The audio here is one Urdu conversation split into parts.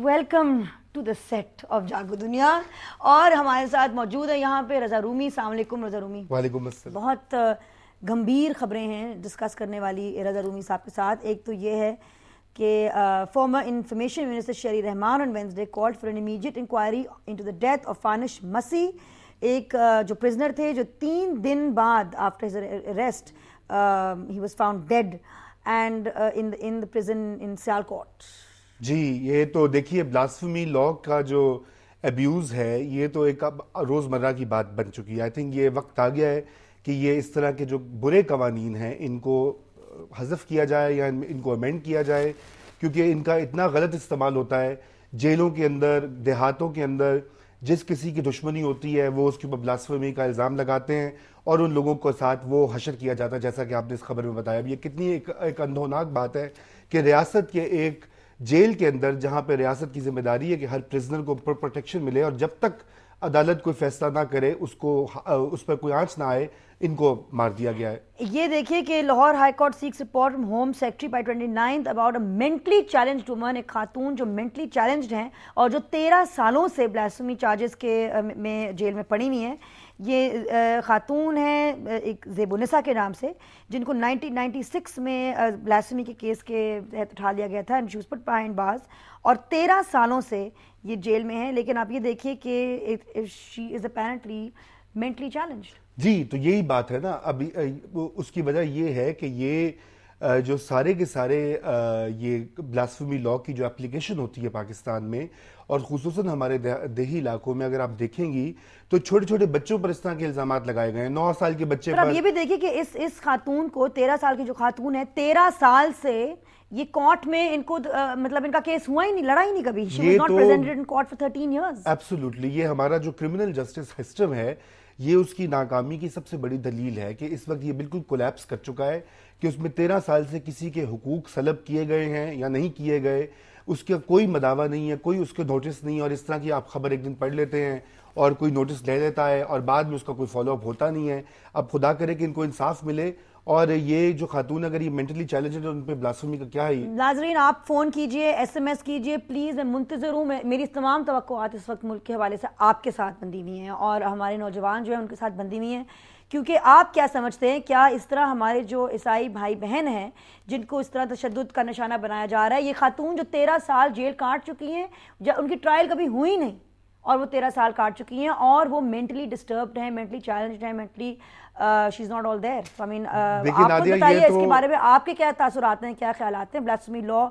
Welcome to the set of Jaago Duniya. اور ہمارے ساتھ موجود ہے یہاں پہ رضا رومی. السلام علیکم رضا رومی. وعلیکم السلام. بہت گمبھیر خبریں ہیں ڈسکس کرنے والی رضا رومی صاحب کے ساتھ. ایک تو یہ ہے کہ farmer information minister Sherry Rehman on Wednesday called for an immediate inquiry into the death of Fanish Masih, ایک جو پرزنر تھے جو 3 دن بعد after his arrest he was found dead and in the prison in Sialkot. جی, یہ تو دیکھیے بلاسفیمی لا کا جو ابیوز ہے یہ تو ایک اب روزمرہ کی بات بن چکی ہے. آئی تھنک یہ وقت آ گیا ہے کہ یہ اس طرح کے جو برے قوانین ہیں ان کو حذف کیا جائے یا ان کو امینڈ کیا جائے, کیونکہ ان کا اتنا غلط استعمال ہوتا ہے. جیلوں کے اندر, دیہاتوں کے اندر جس کسی کی دشمنی ہوتی ہے وہ اس کے اوپر بلاسفیمی کا الزام لگاتے ہیں اور ان لوگوں کو ساتھ وہ حشر کیا جاتا ہے, جیسا کہ آپ نے اس خبر میں بتایا. یہ کتنی ایک اندھوناک بات ہے کہ ریاست کے ایک جیل کے اندر, جہاں پہ ریاست کی ذمہ داری ہے کہ ہر پرزنر کو پروٹیکشن ملے, اور جب تک عدالت کوئی فیصلہ نہ کرے اس پر کوئی آنچ نہ آئے, ان کو مار دیا گیا ہے. یہ دیکھیے کہ Lahore high court seeks report from home secretary by 29 about a mentally challenged woman, ایک خاتون جو مینٹلی چیلنجڈ ہیں اور جو 13 سالوں سے بلاسفیمی چارجز کے میں جیل میں پڑی ہوئی ہیں. یہ خاتون ہیں ایک زیب النساء کے نام سے, جن کو 1996 میں بلاسفیمی کے کیس کے تحت اٹھا لیا گیا تھا, and she was put behind bars, اور 13 سالوں سے یہ جیل میں ہیں. لیکن آپ یہ دیکھیے کہ شی از اپیرنٹلی مینٹلی چیلنجڈ. جی, تو یہی بات ہے نا. ابھی اس کی وجہ یہ ہے کہ یہ جو سارے کے سارے یہ بلاسفیمی لا کی جو اپلیکیشن ہوتی ہے پاکستان میں, اور خصوصاً ہمارے دیہی علاقوں میں اگر آپ دیکھیں گی تو چھوٹے چھوٹے بچوں پر اس طرح کے الزامات لگائے گئے ہیں. 9 سال کے بچے پر. اب یہ بھی دیکھیے کہ اس خاتون کو 13 سال کی جو خاتون ہے, 13 سال سے یہ کورٹ میں ان کو مطلب ان کا کیس ہوا ہی نہیں, لڑا ہی نہیں کبھی. She was not presented in court for 13 years. Absolutely. یہ ہمارا جو کرمنل جسٹس سسٹم ہے یہ اس کی ناکامی کی سب سے بڑی دلیل ہے کہ اس وقت یہ بالکل کولیپس کر چکا ہے, کہ اس میں 13 سال سے کسی کے حقوق سلب کیے گئے ہیں یا نہیں کیے گئے, اس کا کوئی مداوا نہیں ہے, کوئی اس کے نوٹس نہیں ہے. اور اس طرح کی آپ خبر ایک دن پڑھ لیتے ہیں اور کوئی نوٹس لے لیتا ہے اور بعد میں اس کا کوئی فالو اپ ہوتا نہیں ہے. اب خدا کرے کہ ان کو انصاف ملے. اور یہ جو خاتون اگر یہ مینٹلی چیلنجڈ ہے ان پہ بلاسفیمی کا کیا ہے. ناظرین آپ فون کیجئے, ایس ایم ایس کیجئے پلیز, میں منتظر ہوں. میری تمام توقعات اس وقت ملک کے حوالے سے آپ کے ساتھ بندھی ہوئی ہیں اور ہمارے نوجوان جو ہیں ان کے ساتھ بندھی ہوئی ہیں. کیونکہ آپ کیا سمجھتے ہیں, کیا اس طرح ہمارے جو عیسائی بھائی بہن ہیں جن کو اس طرح تشدد کا نشانہ بنایا جا رہا ہے, یہ خاتون جو 13 سال جیل کاٹ چکی ہیں, ان کی ٹرائل کبھی ہوئی نہیں اور وہ 13 سال کاٹ چکی ہیں, اور وہ مینٹلی ڈسٹربڈ ہیں, مینٹلی چیلنجڈ ہیں, mentally she is not all there. I mean آپ خود بتائیے اس کے بارے میں آپ کے کیا تاثرات ہیں, کیا خیالات ہیں بلاسفیمی لا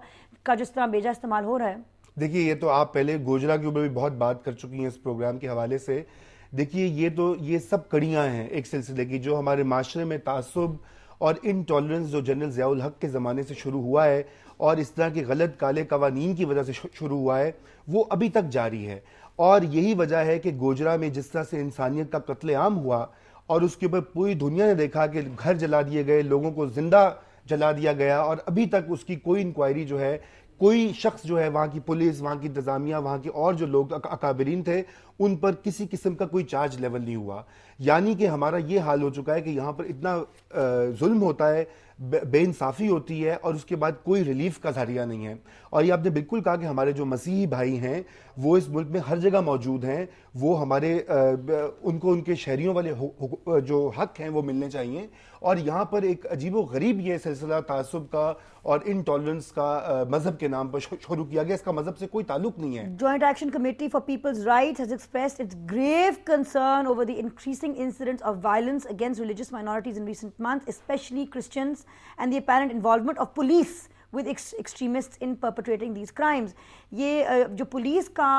کا جس طرح بیجا استعمال ہو رہا ہے. دیکھیے یہ تو آپ پہلے گوجرا کے اوپر بھی بہت بات کر چکی ہیں اس پروگرام کے حوالے سے. دیکھیے یہ سب کڑیاں ہیں ایک سلسلے کی, جو ہمارے معاشرے میں تعصب اور انٹالرنس جو جنرل ضیاء الحق کے زمانے سے شروع ہوا ہے اور اس طرح کے غلط کالے قوانین کی وجہ سے شروع ہوا ہے, وہ ابھی تک جاری ہے. اور یہی وجہ ہے کہ گوجرا میں جس طرح سے انسانیت کا قتل عام ہوا اور اس کے اوپر پوری دنیا نے دیکھا کہ گھر جلا دیے گئے, لوگوں کو زندہ جلا دیا گیا, اور ابھی تک اس کی کوئی انکوائری جو ہے, کوئی شخص جو ہے وہاں کی پولیس, وہاں کی انتظامیہ, وہاں کے اور جو لوگ اکابرین تھے ان پر کسی قسم کا کوئی چارج لیول نہیں ہوا. یعنی کہ ہمارا یہ حال ہو چکا ہے کہ یہاں پر اتنا ظلم ہوتا ہے, بے انصافی ہوتی ہے, اور اس کے بعد کوئی ریلیف کا ذریعہ نہیں ہے. اور یہ آپ نے بالکل کہا کہ ہمارے جو مسیحی بھائی ہیں وہ اس ملک میں ہر جگہ موجود ہیں, وہ ہمارے ان کو ان کے شہریوں والے جو حق ہیں وہ ملنے چاہیے. اور یہاں پر ایک عجیب و غریب یہ سلسلہ تعصب کا اور انٹالرنس کا مذہب کے نام پر شروع کیا گیا. اس کا مذہب سے کوئی تعلق نہیں ہے. Joint action committee for people's rights has expressed its grave concern over the increasing incidents of violence against religious minorities in recent months, especially Christians, and the apparent involvement of police with extremists in perpetrating these crimes. یہ جو پولیس کا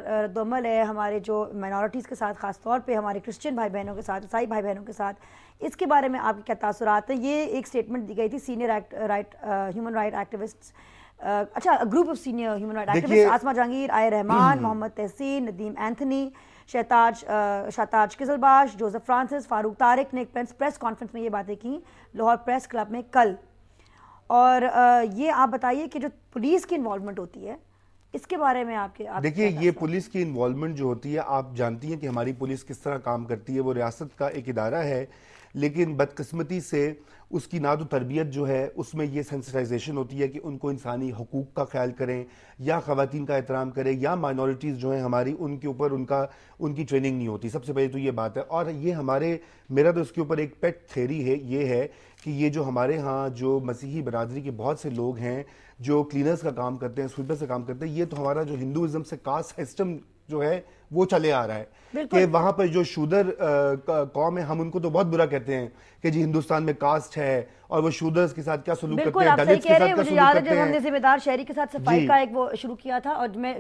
رد عمل ہے ہمارے جو مائنورٹیز کے ساتھ, خاص طور پہ ہمارے کرسچن بھائی بہنوں کے ساتھ, عیسائی بھائی بہنوں کے ساتھ, اس کے بارے میں آپ کے کیا تاثرات ہیں. یہ ایک اسٹیٹمنٹ دی گئی تھی سینئر ہیومن رائٹ ایکٹیوسٹ, اچھا group of senior human right activist, Asma Jahangir, I A Rehman, Muhammad Tahseen, Nadeem Anthony, Shahtaj Qizilbash, Joseph Francis, Farooq Tariq نے ایک پریس کانفرنس میں یہ باتیں کی لاہور پریس کلب میں کل. اور یہ آپ بتائیے کہ جو پولیس کی انوالومنٹ ہوتی ہے اس کے بارے میں آپ کے دیکھیے, یہ پولیس کی انوالومنٹ جو ہوتی ہے, آپ جانتی ہیں کہ ہماری پولیس کس طرح کام کرتی ہے. وہ ریاست کا ایک ادارہ ہے لیکن بدقسمتی سے اس کی نہ تو تربیت جو ہے اس میں یہ سینسٹائزیشن ہوتی ہے کہ ان کو انسانی حقوق کا خیال کریں یا خواتین کا احترام کریں یا مائنورٹیز جو ہیں ہماری ان کے اوپر ان کی ٹریننگ نہیں ہوتی. سب سے پہلے تو یہ بات ہے. اور یہ میرا تو اس کے اوپر ایک پیٹ تھیوری ہے, یہ ہے کہ یہ جو ہمارے ہاں جو مسیحی برادری کے بہت سے لوگ ہیں جو کلینرز کا کام کرتے ہیں, سویپر سے کام کرتے ہیں, یہ تو ہمارا جو ہندوازم سے کاسٹ سسٹم جو ہے وہ چلے آ رہا ہے کہ وہاں پر جو شودر قوم ہے ہم ان کو تو بہت برا کہتے ہیں کہ جی ہندوستان میں کاسٹ ہے اور وہ شودرز کے ساتھ کیا سلوک کرتے ہیں, دلتس کے ساتھ کیا سلوک کرتے ہیں. جب ہم نے ذمہ دار شہری کے ساتھ صفائی کا ایک وہ شروع کیا تھا اور میں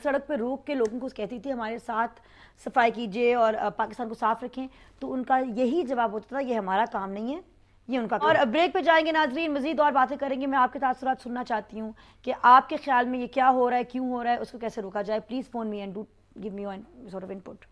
سڑک پہ روک کے لوگوں کو کہتی تھی ہمارے ساتھ صفائی کیجیے اور پاکستان کو صاف رکھیں, تو ان کا یہی جواب ہوتا تھا یہ ہمارا کام نہیں ہے, یہ ان کا. اور بریک پہ جائیں گے ناظرین, مزید اور باتیں کریں گے. میں آپ کے تاثرات سننا چاہتی ہوں کہ آپ کے خیال میں یہ کیا ہو رہا ہے, کیوں ہو رہا ہے, اس کو کیسے روکا جائے. Please phone me and do give me your sort of input.